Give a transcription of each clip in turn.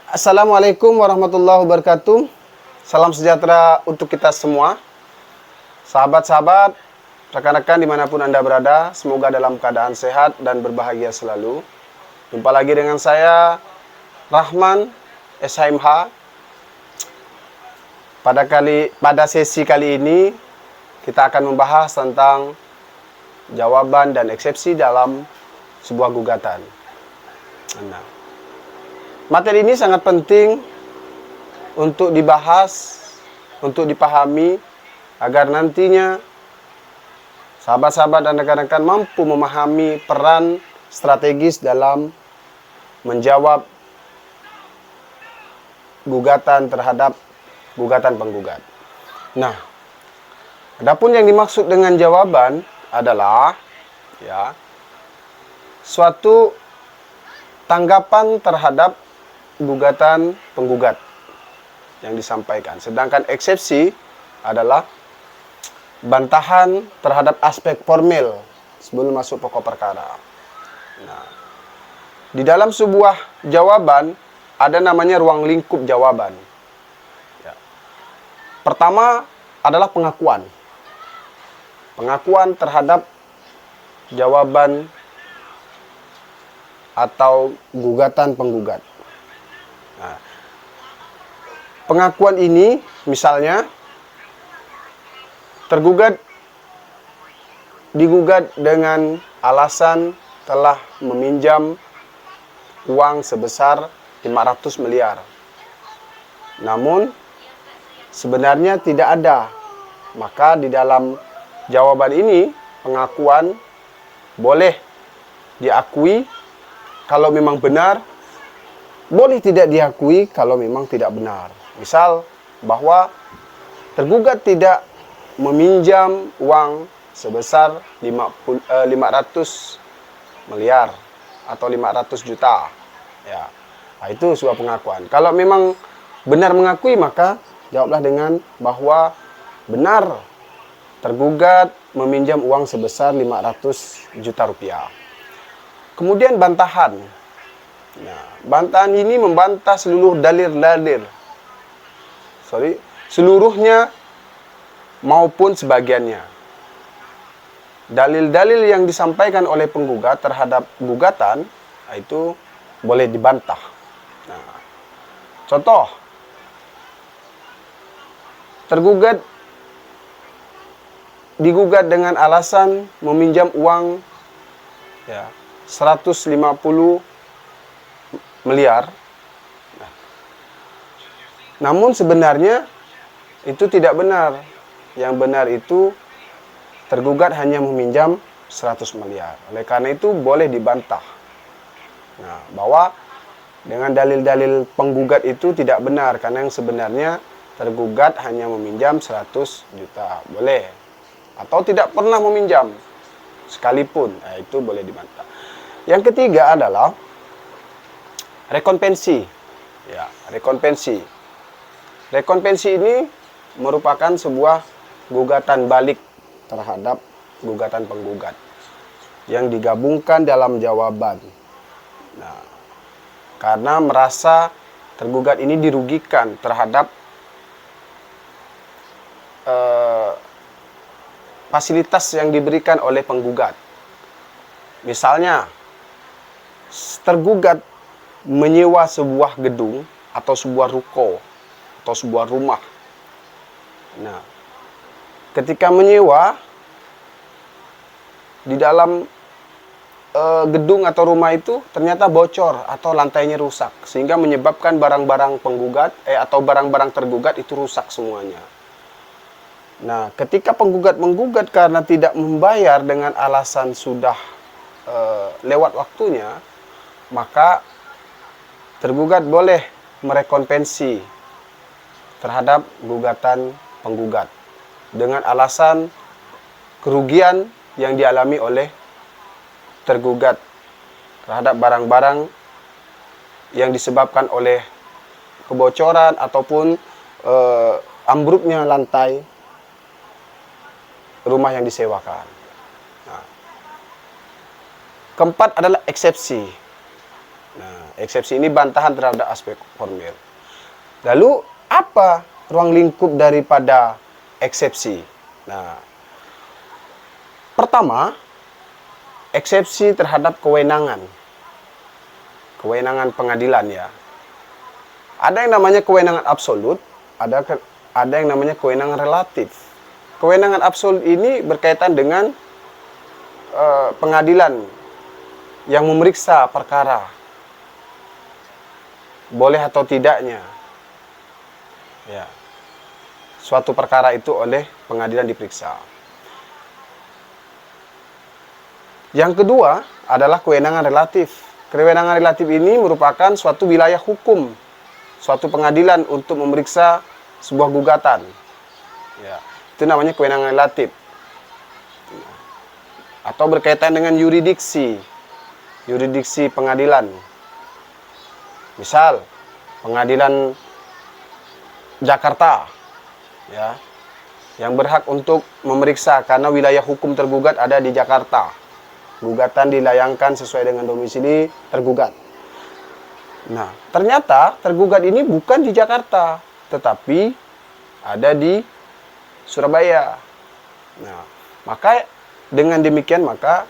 Assalamualaikum warahmatullahi wabarakatuh. Salam sejahtera untuk kita semua. Sahabat-sahabat, rekan-rekan dimanapun Anda berada, semoga dalam keadaan sehat dan berbahagia selalu. Jumpa lagi dengan saya, Rahman, SHMH. Pada sesi kali ini, kita akan membahas tentang jawaban dan eksepsi dalam sebuah gugatan. Nah, materi ini sangat penting untuk dibahas, untuk dipahami, agar nantinya sahabat-sahabat dan rekan-rekan mampu memahami peran strategis dalam menjawab gugatan terhadap gugatan penggugat. Nah, adapun yang dimaksud dengan jawaban adalah suatu tanggapan terhadap gugatan penggugat yang disampaikan. Sedangkan eksepsi adalah bantahan terhadap aspek formil sebelum masuk pokok perkara. Nah, di dalam sebuah jawaban ada namanya ruang lingkup jawaban. Pertama adalah pengakuan. Pengakuan terhadap jawaban atau gugatan penggugat. Nah, pengakuan ini misalnya tergugat digugat dengan alasan telah meminjam uang sebesar 500 miliar. Namun sebenarnya tidak ada. Maka di dalam jawaban ini pengakuan boleh diakui kalau memang benar, boleh tidak diakui kalau memang tidak benar. Misal bahwa tergugat tidak meminjam uang sebesar 500 miliar atau 500 juta. Ya. Nah, itu sebuah pengakuan. Kalau memang benar mengakui, maka jawablah dengan bahwa benar tergugat meminjam uang sebesar 500 juta rupiah. Kemudian bantahan. Nah, bantahan ini membantah seluruh seluruhnya maupun sebagiannya. Dalil-dalil yang disampaikan oleh penggugat terhadap gugatan itu boleh dibantah. Nah, contoh, tergugat digugat dengan alasan meminjam uang 150 miliar. Namun sebenarnya itu tidak benar. Yang benar itu tergugat hanya meminjam 100 miliar. Oleh karena itu boleh dibantah. Nah, bahwa dengan dalil-dalil penggugat itu tidak benar, karena yang sebenarnya tergugat hanya meminjam 100 juta. Boleh. Atau tidak pernah meminjam sekalipun. Nah, itu boleh dibantah. Yang ketiga adalah rekonvensi. Ya, rekonvensi. Rekonvensi ini merupakan sebuah gugatan balik terhadap gugatan penggugat yang digabungkan dalam jawaban. Nah, karena merasa tergugat ini dirugikan terhadap fasilitas yang diberikan oleh penggugat. Misalnya, tergugat menyewa sebuah gedung atau sebuah ruko atau sebuah rumah. Nah, ketika menyewa, di dalam gedung atau rumah itu ternyata bocor atau lantainya rusak, sehingga menyebabkan barang-barang penggugat atau barang-barang tergugat itu rusak semuanya. Nah, ketika penggugat menggugat karena tidak membayar dengan alasan sudah lewat waktunya, maka tergugat boleh merekonvensi terhadap gugatan penggugat dengan alasan kerugian yang dialami oleh tergugat terhadap barang-barang yang disebabkan oleh kebocoran ataupun ambruknya lantai rumah yang disewakan. Nah, keempat adalah eksepsi. Nah, Eksepsi ini bantahan terhadap aspek formil. Lalu apa ruang lingkup daripada eksepsi? Nah, pertama, eksepsi terhadap kewenangan. Kewenangan pengadilan ya. Ada yang namanya kewenangan absolut, ada yang namanya kewenangan relatif. Kewenangan absolut ini berkaitan dengan pengadilan yang memeriksa perkara. Boleh atau tidaknya. Ya. Suatu perkara itu oleh pengadilan diperiksa. Yang kedua adalah kewenangan relatif. Kewenangan relatif ini merupakan suatu wilayah hukum, suatu pengadilan untuk memeriksa sebuah gugatan. Ya, itu namanya kewenangan relatif. Atau berkaitan dengan yurisdiksi, yurisdiksi pengadilan. Misal, pengadilan Jakarta, ya, yang berhak untuk memeriksa karena wilayah hukum tergugat ada di Jakarta. Gugatan dilayangkan sesuai dengan domisili tergugat. Nah, ternyata tergugat ini bukan di Jakarta, tetapi ada di Surabaya. Nah, maka dengan demikian maka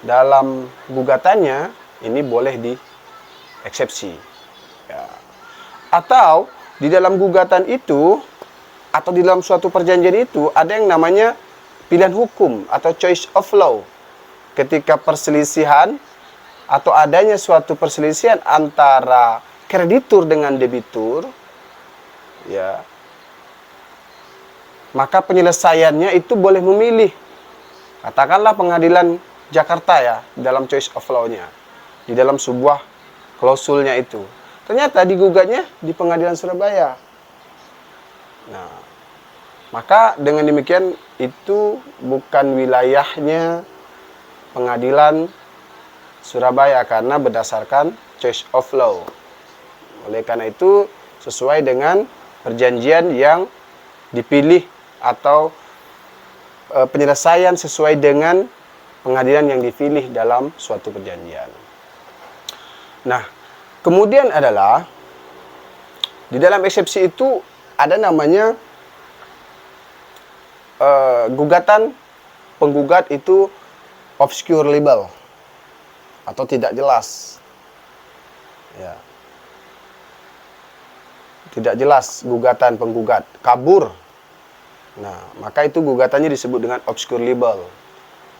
dalam gugatannya ini boleh dieksepsi. Ya. Atau di dalam gugatan itu atau di dalam suatu perjanjian itu ada yang namanya pilihan hukum atau choice of law. Ketika perselisihan atau adanya suatu perselisihan antara kreditur dengan debitur, ya, maka penyelesaiannya itu boleh memilih. Katakanlah pengadilan Jakarta ya, dalam choice of law-nya, di dalam sebuah klausulnya itu. Ternyata digugatnya di pengadilan Surabaya. Nah, maka dengan demikian itu bukan wilayahnya pengadilan Surabaya karena berdasarkan choice of law. Oleh karena itu sesuai dengan perjanjian yang dipilih atau penyelesaian sesuai dengan pengadilan yang dipilih dalam suatu perjanjian. Nah, kemudian adalah di dalam eksepsi itu ada namanya gugatan penggugat itu obscure libel atau tidak jelas. Ya. Tidak jelas gugatan penggugat, kabur. Nah, maka itu gugatannya disebut dengan obscure libel.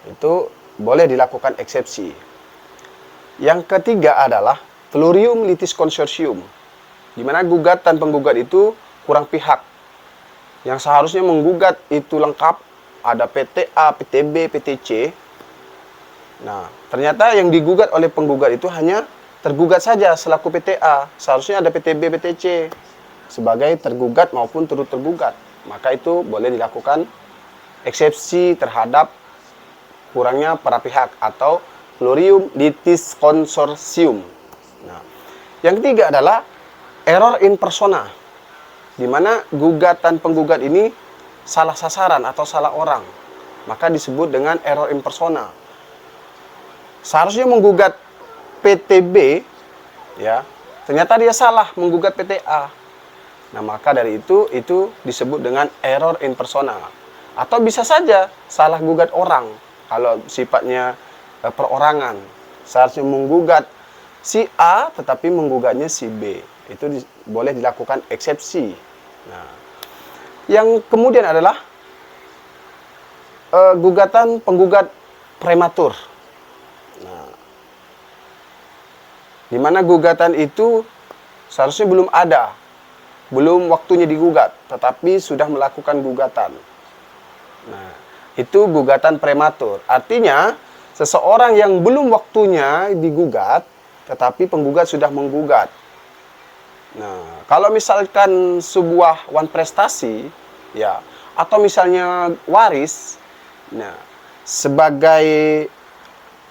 Itu boleh dilakukan eksepsi. Yang ketiga adalah plurium litis consortium, di mana gugatan penggugat itu kurang pihak. Yang seharusnya menggugat itu lengkap, ada PTA, PTB, PTC. Nah, ternyata yang digugat oleh penggugat itu hanya tergugat saja selaku PTA. Seharusnya ada PTB, PTC sebagai tergugat maupun turut tergugat. Maka itu boleh dilakukan eksepsi terhadap kurangnya para pihak atau plurium litis consortium. Nah, yang ketiga adalah error in persona, di mana gugatan penggugat ini salah sasaran atau salah orang. Maka disebut dengan error in persona. Seharusnya menggugat PTB, ya, ternyata dia salah menggugat PTA. Nah, maka dari itu disebut dengan error in persona. Atau bisa saja salah gugat orang, kalau sifatnya perorangan. Seharusnya menggugat si A, tetapi menggugatnya si B. Itu boleh dilakukan eksepsi. Nah, yang kemudian adalah gugatan penggugat prematur. Nah, di mana gugatan itu seharusnya belum ada, belum waktunya digugat, tetapi sudah melakukan gugatan. Nah, itu gugatan prematur. Artinya, seseorang yang belum waktunya digugat, tetapi penggugat sudah menggugat. Nah, kalau misalkan sebuah wan prestasi, ya, atau misalnya waris, nah, sebagai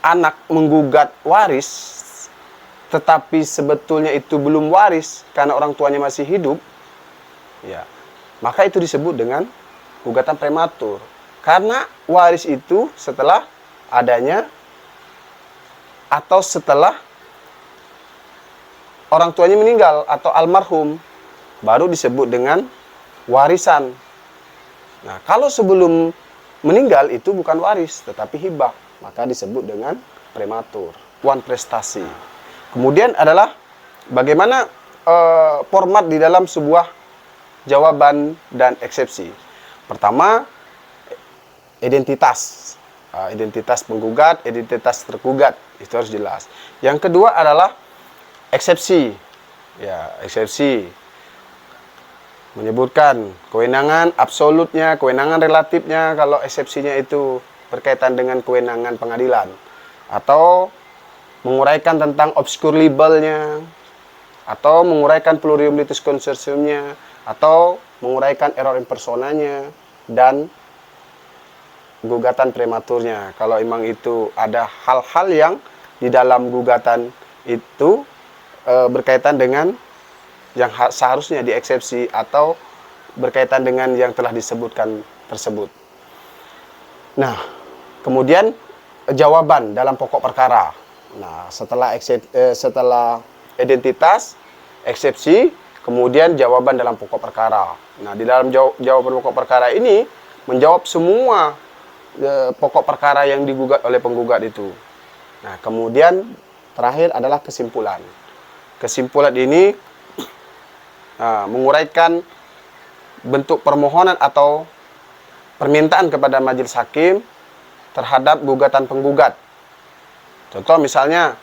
anak menggugat waris, tetapi sebetulnya itu belum waris karena orang tuanya masih hidup, ya, maka itu disebut dengan gugatan prematur. Karena waris itu setelah adanya atau setelah orang tuanya meninggal atau almarhum, baru disebut dengan warisan. Nah, kalau sebelum meninggal itu bukan waris, tetapi hibah, maka disebut dengan prematur, wan prestasi. Kemudian adalah bagaimana format di dalam sebuah jawaban dan eksepsi. Pertama, identitas. Identitas penggugat, identitas tergugat, itu harus jelas. Yang kedua adalah eksepsi. Ya, eksepsi menyebutkan kewenangan absolutnya, kewenangan relatifnya kalau eksepsinya itu berkaitan dengan kewenangan pengadilan, atau menguraikan tentang obscure libelnya, atau menguraikan plurium litis consortiumnya, atau menguraikan error in personanya, dan gugatan prematurnya. Kalau memang itu ada hal-hal yang di dalam gugatan itu berkaitan dengan yang seharusnya dieksepsi atau berkaitan dengan yang telah disebutkan tersebut. Nah, kemudian jawaban dalam pokok perkara. Nah, setelah identitas, eksepsi, kemudian jawaban dalam pokok perkara. Nah, di dalam jawaban pokok perkara ini menjawab semua pokok perkara yang digugat oleh penggugat itu. Nah, kemudian terakhir adalah kesimpulan. Kesimpulan ini menguraikan bentuk permohonan atau permintaan kepada majelis hakim terhadap gugatan penggugat. Contoh misalnya,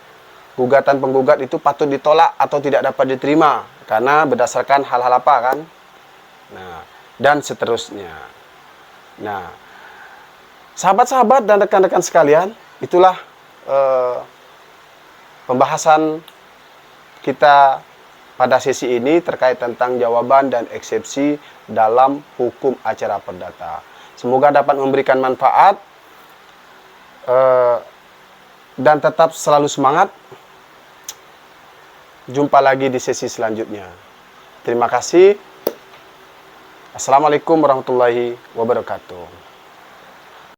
gugatan penggugat itu patut ditolak atau tidak dapat diterima karena berdasarkan hal-hal apa kan? Nah, dan seterusnya. Nah, sahabat-sahabat dan rekan-rekan sekalian, itulah pembahasan kita pada sesi ini terkait tentang jawaban dan eksepsi dalam hukum acara perdata. Semoga dapat memberikan manfaat dan tetap selalu semangat. Jumpa lagi di sesi selanjutnya. Terima kasih. Assalamualaikum warahmatullahi wabarakatuh.